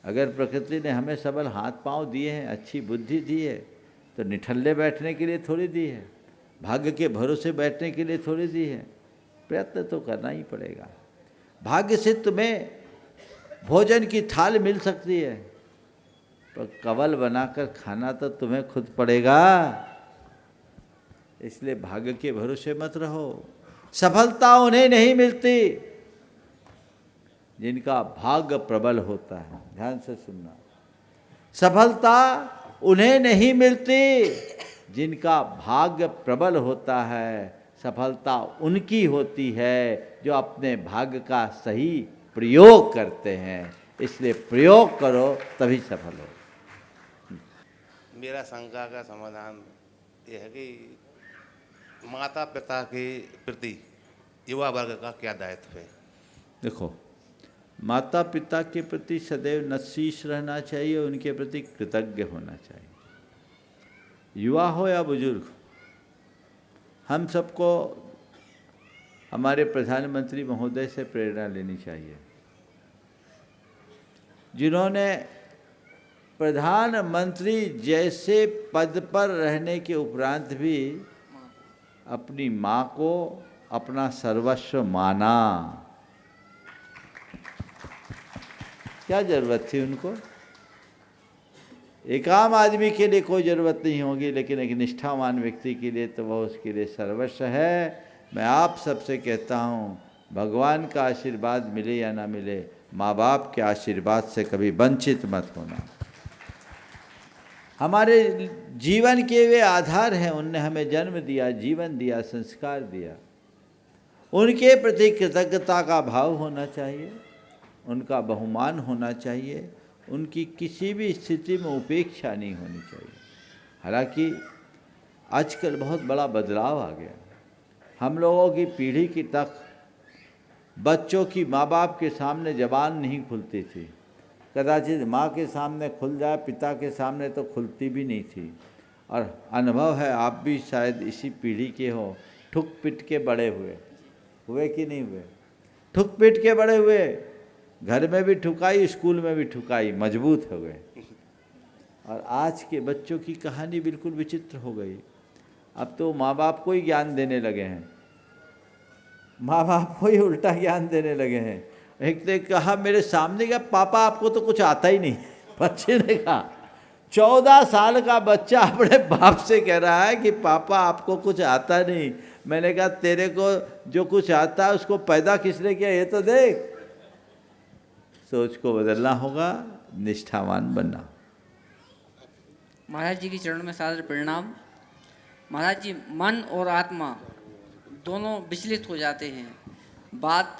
अगर प्रकृति ने हमें सबल हाथ पांव दिए हैं, अच्छी बुद्धि दी है, तो निठल्ले बैठने के लिए थोड़ी दी है, भाग्य के भरोसे बैठने के लिए थोड़ी दी है। प्रयत्न तो करना ही पड़ेगा। भाग्य से तुम्हें भोजन की थाल मिल सकती है, पर कवल बनाकर खाना तो तुम्हें खुद पड़ेगा। इसलिए भाग्य के भरोसे मत रहो। सफलता उन्हें नहीं मिलती जिनका भाग्य प्रबल होता है। ध्यान से सुनना, सफलता उन्हें नहीं मिलती जिनका भाग्य प्रबल होता है। सफलता उनकी होती है जो अपने भाग्य का सही प्रयोग करते हैं। इसलिए प्रयोग करो, तभी सफल हो। मेरा शंका का समाधान ये है कि माता पिता के प्रति युवा वर्ग का क्या दायित्व है? देखो, माता पिता के प्रति सदैव नतशीश रहना चाहिए, उनके प्रति कृतज्ञ होना चाहिए। युवा हो या बुजुर्ग, हम सबको हमारे प्रधानमंत्री महोदय से प्रेरणा लेनी चाहिए, जिन्होंने प्रधानमंत्री जैसे पद पर रहने के उपरांत भी अपनी माँ को अपना सर्वस्व माना। क्या जरूरत थी उनको? एक आम आदमी के लिए कोई ज़रूरत नहीं होगी, लेकिन एक निष्ठावान व्यक्ति के लिए तो वह उसके लिए सर्वस्व है। मैं आप सबसे कहता हूँ, भगवान का आशीर्वाद मिले या ना मिले, माँ बाप के आशीर्वाद से कभी वंचित मत होना। हमारे जीवन के वे आधार हैं, उनने हमें जन्म दिया, जीवन दिया, संस्कार दिया। उनके प्रति कृतज्ञता का भाव होना चाहिए, उनका बहुमान होना चाहिए, उनकी किसी भी स्थिति में उपेक्षा नहीं होनी चाहिए। हालांकि आजकल बहुत बड़ा बदलाव आ गया। हम लोगों की पीढ़ी की तक बच्चों की माँ बाप के सामने जबान नहीं खुलती थी। कदाचित माँ के सामने खुल जाए, पिता के सामने तो खुलती भी नहीं थी। और अनुभव है, आप भी शायद इसी पीढ़ी के हो, ठुक पिट के बड़े हुए कि नहीं हुए? ठुक पिट के बड़े हुए, घर में भी ठुकाई, स्कूल में भी ठुकाई, मजबूत हो गए। और आज के बच्चों की कहानी बिल्कुल विचित्र हो गई। अब तो माँ बाप को ही ज्ञान देने लगे हैं, माँ बाप को ही उल्टा ज्ञान देने लगे हैं। एक ने कहा मेरे सामने, क्या पापा आपको तो कुछ आता ही नहीं। बच्चे ने कहा, 14 साल का बच्चा अपने बाप से कह रहा है कि पापा आपको कुछ आता नहीं। मैंने कहा तेरे को जो कुछ आता है उसको पैदा किसने किया ये तो देख। सोच को बदलना होगा, निष्ठावान बनना। महाराज जी के चरणों में सादर प्रणाम। महाराज जी, मन और आत्मा दोनों विचलित हो जाते हैं। बात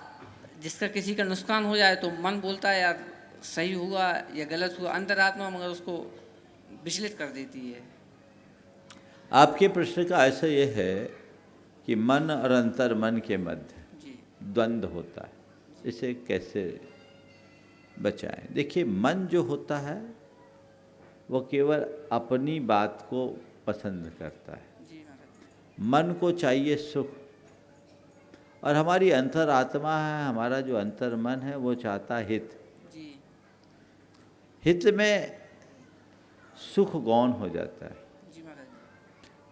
जिसका किसी का नुकसान हो जाए तो मन बोलता है यार सही हुआ या गलत हुआ, अंतरात्मा मगर उसको विचलित कर देती है। आपके प्रश्न का ऐसा ये है कि मन और अंतर मन के मध्य द्वंद्व होता है, इसे कैसे बचाएं। देखिए, मन जो होता है वो केवल अपनी बात को पसंद करता है। मन को चाहिए सुख, और हमारी अंतरात्मा है, हमारा जो अंतर मन है वो चाहता है हित। हित में सुख गौण हो जाता है।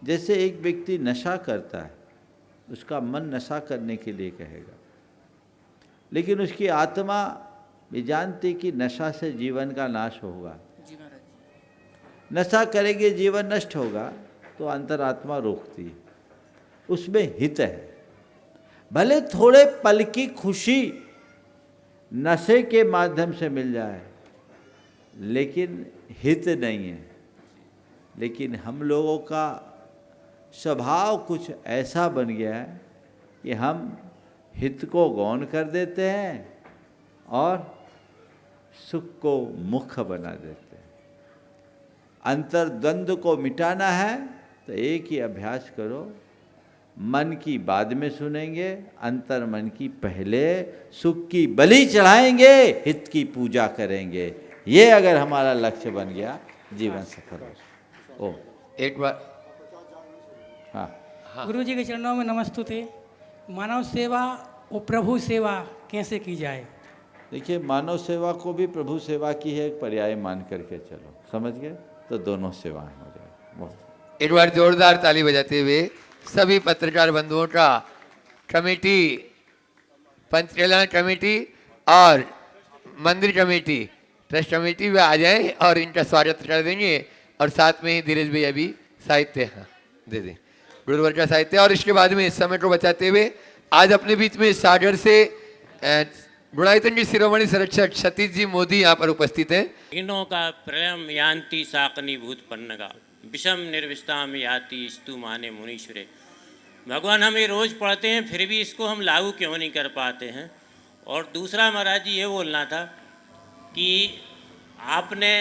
जैसे एक व्यक्ति नशा करता है, उसका मन नशा करने के लिए कहेगा, लेकिन उसकी आत्मा ये जानती कि नशा से जीवन का नाश होगा। नशा करेंगे जीवन नष्ट होगा, तो अंतरात्मा रोकती है, उसमें हित है। भले थोड़े पल की खुशी नशे के माध्यम से मिल जाए, लेकिन हित नहीं है। लेकिन हम लोगों का स्वभाव कुछ ऐसा बन गया है कि हम हित को गौण कर देते हैं और सुख को मुख्य बना देते हैं। अंतर्द्वंद को मिटाना है तो एक ही अभ्यास करो, मन की बाद में सुनेंगे, अंतर मन की पहले, सुख की बलि चढ़ाएंगे, हित की पूजा करेंगे। ये अगर हमारा लक्ष्य बन गया, जीवन सफल हो। ओ एक बार हाँ, गुरु जी के चरणों में नमस्तुते। मानव सेवा और प्रभु सेवा कैसे की जाए? देखिए, मानव सेवा को भी प्रभु सेवा की है एक पर्याय मान करके चलो, समझ गए? तो दोनों सेवाएं हो जाए। बहुत एक बार जोरदार ताली बजाते हुए सभी पत्रकार बंधुओं का कमेटी, पंच कल्याण कमेटी और मंदिर कमेटी, ट्रस्ट कमेटी में आ जाएं और इनका स्वागत कर देंगे। और साथ में ही धीरज भैया भी साहित्य दे दें, गुरुवर का साहित्य। और इसके बाद में इस समय को बचाते हुए आज अपने बीच में सागर से गुणायतन की शिरोमणि संरक्षक सतीश जी मोदी यहाँ पर उपस्थित हैं। इनों का प्रलयम यान्ति साकनी भूत पन्नगा विषम निर्विष्टाम याति स्तु माने मुनीश्वरे। भगवान हम ये रोज़ पढ़ते हैं, फिर भी इसको हम लागू क्यों नहीं कर पाते हैं? और दूसरा महाराज जी ये बोलना था कि आपने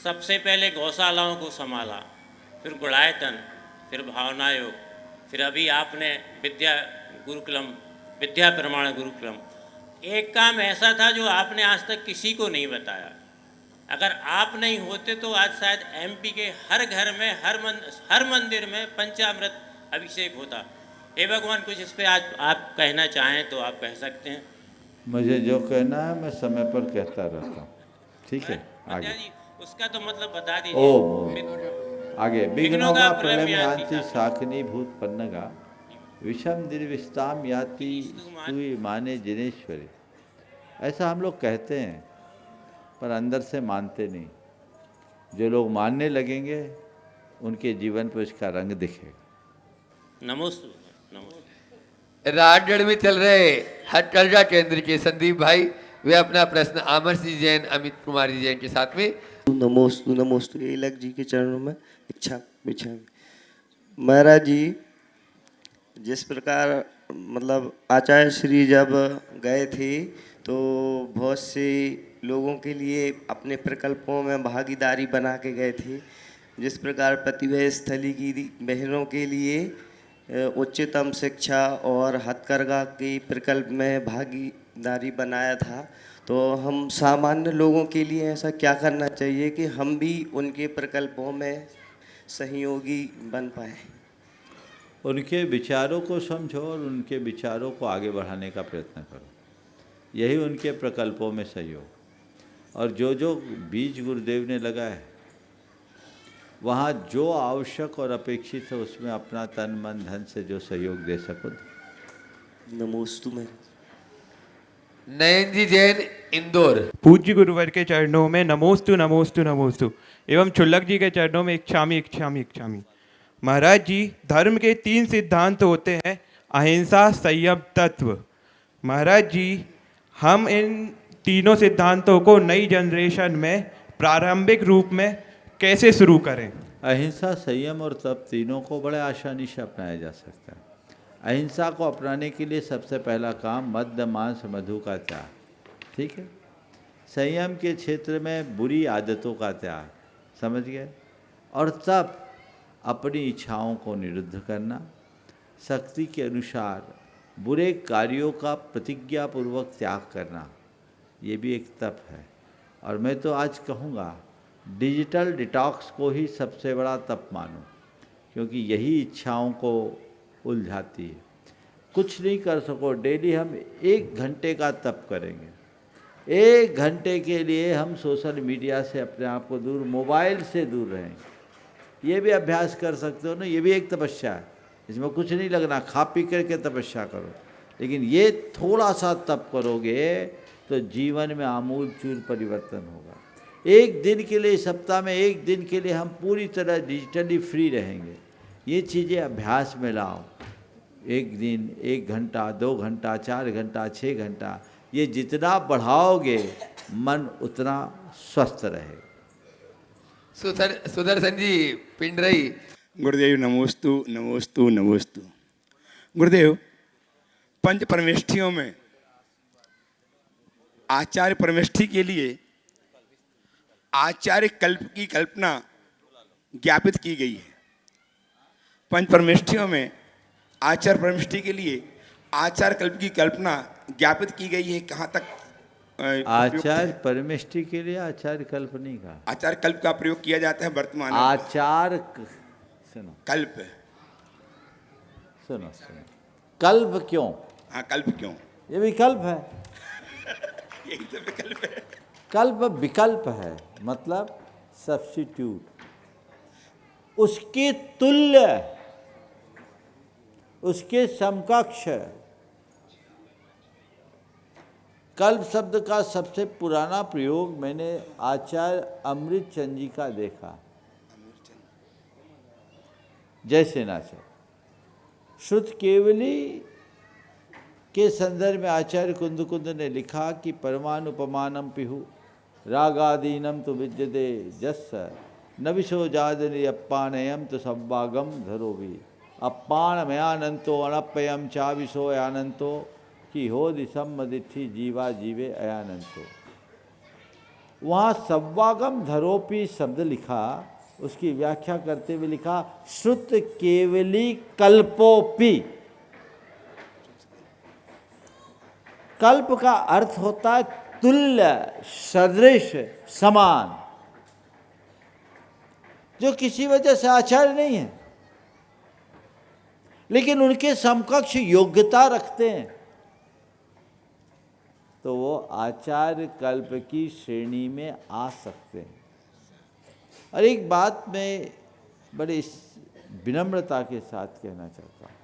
सबसे पहले गौशालाओं को संभाला, फिर गुणायतन, फिर भावना योग, फिर अभी आपने विद्या गुरुकुलम, विद्या प्रमाण गुरुकुलम। एक काम ऐसा था जो आपने आज तक किसी को नहीं बताया। अगर आप नहीं होते तो आज शायद एमपी के हर घर में, हर मंदिर में पंचामृत अभिषेक होता। हे भगवान, कुछ इस पे आज आप कहना चाहें तो आप कह सकते हैं। मुझे जो कहना है मैं समय पर कहता रहता हूँ, ठीक है? आगे जी, उसका तो मतलब बता दीजिए। आगे विघ्नों का प्रलय याति शाकिनी भूत पन्नगा विषम निर्विष्टाम याति स्तुति माने जिनेश्वरी। ऐसा हम लोग कहते हैं, पर अंदर से मानते नहीं। जो लोग मानने लगेंगे उनके जीवन पर इसका रंग दिखेगा। नमोस्तु। राजगढ़ में चल रहे हथकरघा केंद्र के संदीप भाई, वे अपना प्रश्न आमर सिंह जैन, अमित कुमार जी जैन के साथ में। नमोस्तु नमोस्तु। इलक जी के चरणों में इच्छा महाराज जी, जिस प्रकार मतलब आचार्य श्री जब गए थे तो बहुत से लोगों के लिए अपने प्रकल्पों में भागीदारी बना के गए थे। जिस प्रकार प्रतिभा स्थली की बहनों के लिए उच्चतम शिक्षा और हथकरघा के प्रकल्प में भागीदारी बनाया था, तो हम सामान्य लोगों के लिए ऐसा क्या करना चाहिए कि हम भी उनके प्रकल्पों में सहयोगी बन पाए? उनके विचारों को समझो और उनके विचारों को आगे बढ़ाने का प्रयत्न करो, यही उनके प्रकल्पों में सहयोग। और जो जो बीज गुरुदेव ने लगाए, वहाँ जो आवश्यक और अपेक्षित है उसमें अपना तन मन धन से जो सहयोग दे सको। नमोस्तु। मैं नयन जी जैन, इंदौर। पूज्य गुरुवर के चरणों में नमोस्तु नमोस्तु नमोस्तु। एवं चुल्लक जी के चरणों में इच्छामी इच्छामी इच्छामी। महाराज जी, धर्म के 3 सिद्धांत होते हैं, अहिंसा, संयम, तत्व। महाराज जी, हम इन तीनों सिद्धांतों को नई जनरेशन में प्रारंभिक रूप में कैसे शुरू करें? अहिंसा, संयम और तप तीनों को बड़े आसानी से अपनाया जा सकता है। अहिंसा को अपनाने के लिए सबसे पहला काम मद्य मांस मधु का त्याग, ठीक है? संयम के क्षेत्र में बुरी आदतों का त्याग, समझ गए? और तप अपनी इच्छाओं को निरुद्ध करना, शक्ति के अनुसार बुरे कार्यों का प्रतिज्ञापूर्वक त्याग करना, ये भी एक तप है। और मैं तो आज कहूँगा डिजिटल डिटॉक्स को ही सबसे बड़ा तप मानो, क्योंकि यही इच्छाओं को उलझाती है। कुछ नहीं कर सको, डेली हम 1 घंटे का तप करेंगे। 1 घंटे के लिए हम सोशल मीडिया से अपने आप को दूर, मोबाइल से दूर रहेंगे। ये भी अभ्यास कर सकते हो ना, ये भी एक तपस्या है, इसमें कुछ नहीं लगना, खा पी करके तपस्या करो। लेकिन ये थोड़ा सा तप करोगे तो जीवन में आमूल चूल परिवर्तन होगा। 1 दिन के लिए, सप्ताह में 1 दिन के लिए हम पूरी तरह डिजिटली फ्री रहेंगे। ये चीज़ें अभ्यास में लाओ। 1 दिन, 1 घंटा, 2 घंटा, 4 घंटा, 6 घंटा, ये जितना बढ़ाओगे मन उतना स्वस्थ रहेगा। सुदर्शन जी पिंडरई। गुरुदेव नमोस्तु नमोस्तु नमोस्तु। गुरुदेव, पंच परमेष्ठियों में आचार्य परमेष्ठि के लिए आचार्य कल्प की कल्पना ज्ञापित की गई है। पंच परमेष्ठियों में आचार्य परमेष्ठि के लिए आचार्य कल्प की कल्पना ज्ञापित की गई है। कहाँ तक आचार्य परमेष्ठि के लिए आचार्य कल्प नहीं कहा, आचार्य कल्प का प्रयोग किया जाता है वर्तमान में। सुनो, कल्प, सुनो सुनो, कल्प क्यों? हाँ, कल्प क्यों? ये विकल्प है। यही तो विकल्प है। कल्प विकल्प है, मतलब सब्स्टिट्यूट, उसके तुल्य, उसके समकक्ष। कल्प शब्द का सबसे पुराना प्रयोग मैंने आचार्य अमृत चंद जी का देखा, जय सेनाचार्य। श्रुत केवली के संदर्भ में आचार्य कुंद ने लिखा कि परमानुपमानम पिहु रागादीनम तो विद्यते जस्स नविशो जादनि अप्पानयम तो सब्वागम धरोभी अप्पान मयानंतो अनप्ययम चाविशो अयानंतो कि हो दिशम दिठी जीवा जीवे अयानंतो। वहाँ सब्वागम धरोपी शब्द लिखा, उसकी व्याख्या करते हुए लिखा श्रुत केवली कल्पोपी। कल्प का अर्थ होता है तुल्य, सदृश, समान, जो किसी वजह से आचार्य नहीं है लेकिन उनके समकक्ष योग्यता रखते हैं, तो वो आचार्य कल्प की श्रेणी में आ सकते हैं। और एक बात मैं बड़े विनम्रता के साथ कहना चाहता हूँ,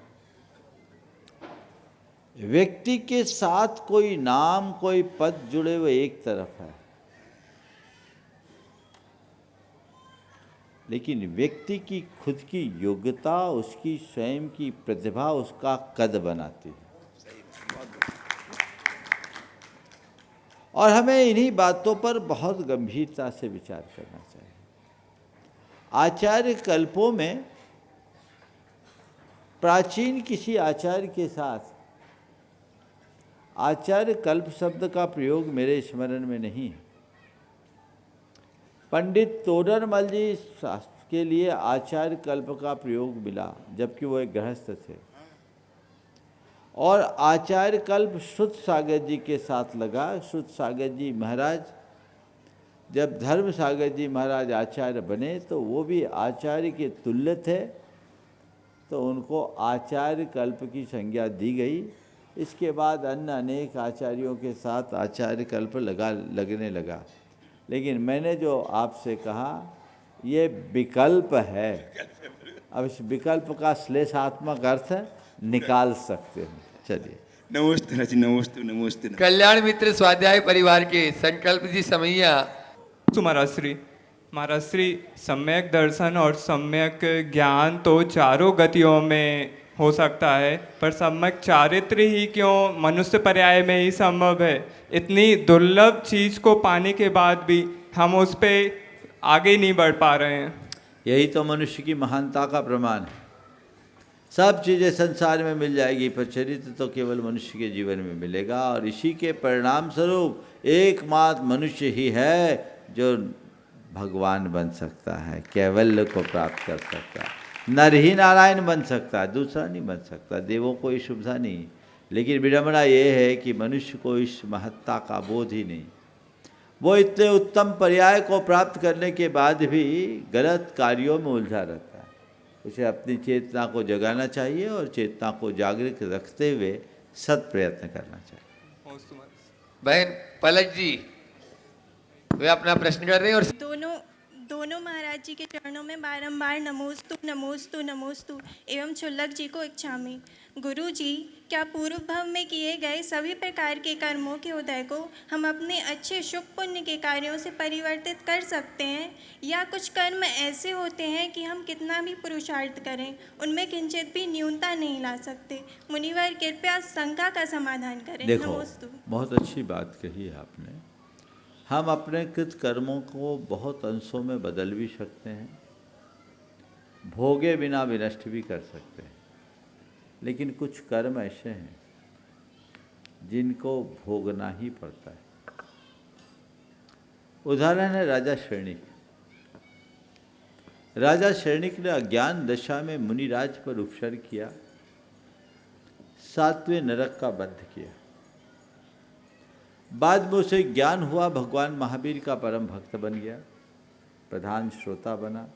व्यक्ति के साथ कोई नाम, कोई पद जुड़े हुए एक तरफ है, लेकिन व्यक्ति की खुद की योग्यता, उसकी स्वयं की प्रतिभा उसका कद बनाती है। और हमें इन्हीं बातों पर बहुत गंभीरता से विचार करना चाहिए। आचार्य कल्पों में प्राचीन किसी आचार्य के साथ आचार्य कल्प शब्द का प्रयोग मेरे स्मरण में नहीं है। पंडित तोडरमल जी के लिए आचार्य कल्प का प्रयोग मिला, जबकि वो एक गृहस्थ थे, और आचार्य कल्प श्रुत सागर जी के साथ लगा। श्रुत सागर जी महाराज, जब धर्म सागर जी महाराज आचार्य बने तो वो भी आचार्य के तुल्य थे, तो उनको आचार्य कल्प की संज्ञा दी गई। इसके बाद अन्य अनेक आचार्यों के साथ आचार्य कल्प लगने लगा। लेकिन मैंने जो आपसे कहा ये विकल्प है, अब इस विकल्प का श्लेषात्मक अर्थ निकाल सकते हैं। चलिए, नमस्ते जी, नमस्ते नमस्ते। कल्याण मित्र स्वाध्याय परिवार के संकल्प जी समैया। महाराज श्री सम्यक दर्शन और सम्यक ज्ञान तो चारों गतियों में हो सकता है, पर सम्यक चारित्र ही क्यों मनुष्य पर्याय में ही संभव है? इतनी दुर्लभ चीज को पाने के बाद भी हम उस पर आगे नहीं बढ़ पा रहे हैं। यही तो मनुष्य की महानता का प्रमाण है। सब चीज़ें संसार में मिल जाएगी, पर चरित्र तो केवल मनुष्य के जीवन में मिलेगा, और इसी के परिणाम स्वरूप एकमात्र मनुष्य ही है जो भगवान बन सकता है, कैवल्य को प्राप्त कर सकता है। नर ही नारायण बन सकता है, दूसरा नहीं बन सकता। देवों को ये सुविधा नहीं, लेकिन विडंबना ये है कि मनुष्य को इस महत्ता का बोध ही नहीं। वो इतने उत्तम पर्याय को प्राप्त करने के बाद भी गलत कार्यों में उलझा रहता है। उसे अपनी चेतना को जगाना चाहिए और चेतना को जागृत रखते हुए सत प्रयत्न करना चाहिए। बहन पलक जी वे अपना प्रश्न कर रहे हैं और दोनों महाराज जी के चरणों में बारंबार नमोस्तु नमोस्तु नमोस्तु एवं क्षुल्लक जी को इच्छामि। गुरु जी, क्या पूर्व भव में किए गए सभी प्रकार के कर्मों के उदय को हम अपने अच्छे शुभ पुण्य के कार्यों से परिवर्तित कर सकते हैं, या कुछ कर्म ऐसे होते हैं कि हम कितना भी पुरुषार्थ करें उनमें किंचित भी न्यूनता नहीं ला सकते? मुनिवर कृपया शंका का समाधान करें। देखो, नमोस्तु। बहुत अच्छी बात कही है आपने। हम अपने कृत कर्मों को बहुत अंशों में बदल भी सकते हैं, भोगे बिना विनष्ट भी कर सकते हैं, लेकिन कुछ कर्म ऐसे हैं जिनको भोगना ही पड़ता है। उदाहरण है राजा शरणिक। राजा शरणिक ने अज्ञान दशा में मुनिराज पर उपसर्ग किया, 7वें नरक का बंध किया। बाद में उसे ज्ञान हुआ, भगवान महावीर का परम भक्त बन गया, प्रधान श्रोता बना,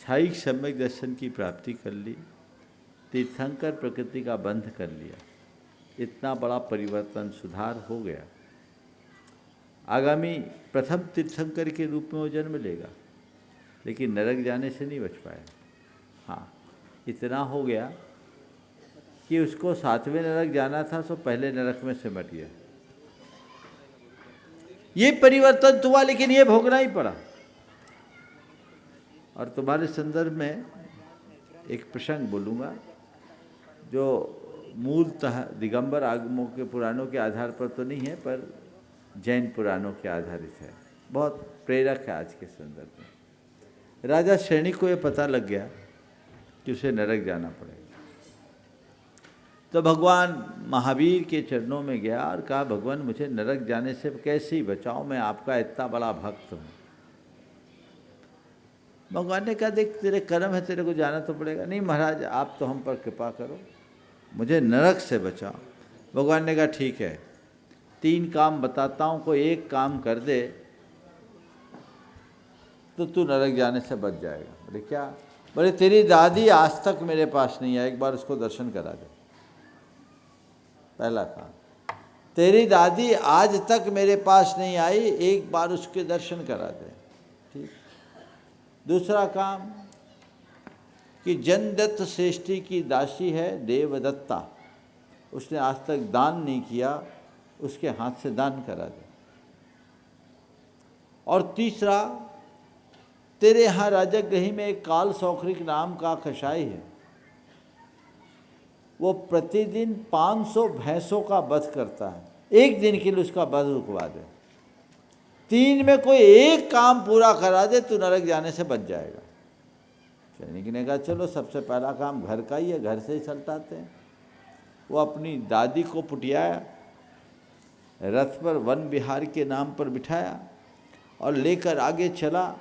छायिक सम्यक दर्शन की प्राप्ति कर ली, तीर्थंकर प्रकृति का बंध कर लिया। इतना बड़ा परिवर्तन सुधार हो गया। आगामी प्रथम तीर्थंकर के रूप में वो जन्म लेगा, लेकिन नरक जाने से नहीं बच पाया। हाँ, इतना हो गया कि उसको 7वें नरक जाना था, सो पहले नरक में सिमट गया। ये परिवर्तन हुआ, लेकिन ये भोगना ही पड़ा। और तुम्हारे संदर्भ में एक प्रसंग बोलूँगा जो मूलतः दिगंबर आगमों के पुराणों के आधार पर तो नहीं है, पर जैन पुराणों के आधारित है। बहुत प्रेरक है आज के संदर्भ में। राजा शरणिक को ये पता लग गया कि उसे नरक जाना पड़ेगा, तो भगवान महावीर के चरणों में गया और कहा, भगवान मुझे नरक जाने से कैसे ही बचाओ, मैं आपका इतना बड़ा भक्त हूँ। भगवान ने कहा, देख तेरे कर्म है, तेरे को जाना तो पड़ेगा। नहीं महाराज, आप तो हम पर कृपा करो, मुझे नरक से बचाओ। भगवान ने कहा, ठीक है, 3 काम बताता हूँ, कोई एक काम कर दे तो तू नरक जाने से बच जाएगा। बोले क्या? बोले तेरी दादी आज तक मेरे पास नहीं आई, एक बार उसको दर्शन करा दे। पहला काम, तेरी दादी आज तक मेरे पास नहीं आई, एक बार उसके दर्शन करा दे। ठीक। दूसरा काम कि जनदत्त श्रेष्ठी की दासी है देवदत्ता, उसने आज तक दान नहीं किया, उसके हाथ से दान करा दे। और तीसरा, तेरे यहाँ राजगृह में एक काल सौखरिक नाम का कसाई है, वो प्रतिदिन 500 भैंसों का वध करता है, एक दिन के लिए उसका वध रुकवा दे। 3 में कोई एक काम पूरा करा दे तो नरक जाने से बच जाएगा। सैनिक ने कहा, चलो सबसे पहला काम घर का ही है, घर से ही सल्टाते हैं। वो अपनी दादी को पुटियाया, रथ पर वन विहार के नाम पर बिठाया और लेकर आगे चला।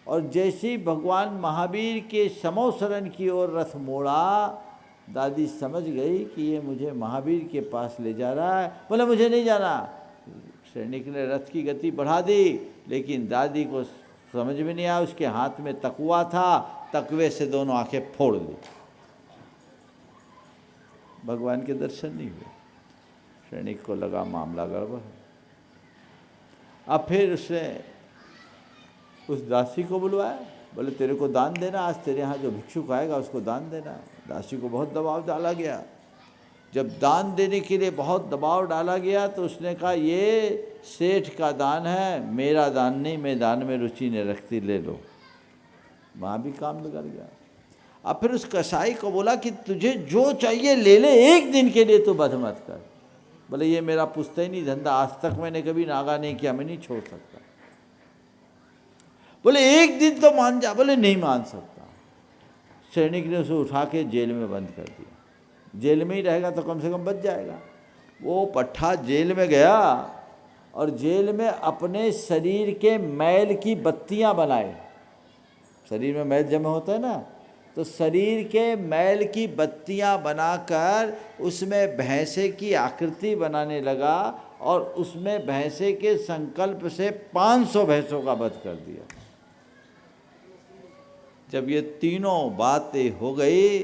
और जैसे ही भगवान महावीर के समो शरण की ओर रथ मोड़ा, दादी समझ गई कि ये मुझे महावीर के पास ले जा रहा है। बोले मुझे नहीं जाना। सैनिक ने रथ की गति बढ़ा दी, लेकिन दादी को समझ में नहीं आया, उसके हाथ में तकुआ था, तकवे से दोनों आंखें फोड़ ली। भगवान के दर्शन नहीं हुए। सैनिक को लगा मामला गड़बड़ है। अब फिर उसने उस दासी को बुलवाया, बोले तेरे को दान देना, आज तेरे यहाँ जो भिक्षुक आएगा उसको दान देना। दासी को बहुत दबाव डाला गया। जब दान देने के लिए बहुत दबाव डाला गया तो उसने कहा, ये सेठ का दान है, मेरा दान नहीं, मैं दान में रुचि नहीं रखती, ले लो। वहाँ भी काम बिगड़ गया। अब फिर उस कसाई को बोला कि तुझे जो चाहिए ले ले, एक दिन के लिए तो वध मत कर। बोले ये मेरा पुश्तैनी धंधा, आज तक मैंने कभी नागा नहीं किया, मैं नहीं छोड़ सकता। बोले एक दिन तो मान जा। बोले नहीं मान सकता। सैनिक ने उसे उठा के जेल में बंद कर दिया। जेल में ही रहेगा तो कम से कम बच जाएगा। वो पट्ठा जेल में गया और जेल में अपने शरीर के मैल की बत्तियां बनाए। शरीर में मैल जमा होता है ना, तो शरीर के मैल की बत्तियां बनाकर उसमें भैंसे की आकृति बनाने लगा और उसमें भैंसे के संकल्प से 500 भैंसों का वध कर दिया। जब ये तीनों बातें हो गई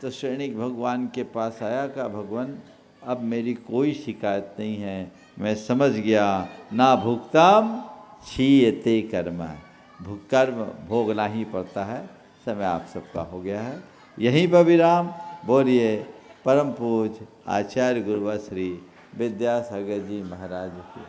तो श्रेणिक भगवान के पास आया, कहा भगवान अब मेरी कोई शिकायत नहीं है, मैं समझ गया, ना भुगताम क्षीयते कर्म, कर्म भोगना ही पड़ता है, समय आप सबका हो गया है। यहीं पर विराम। बोलिए परम पूज्य आचार्य गुरुवर श्री विद्यासागर जी महाराज की।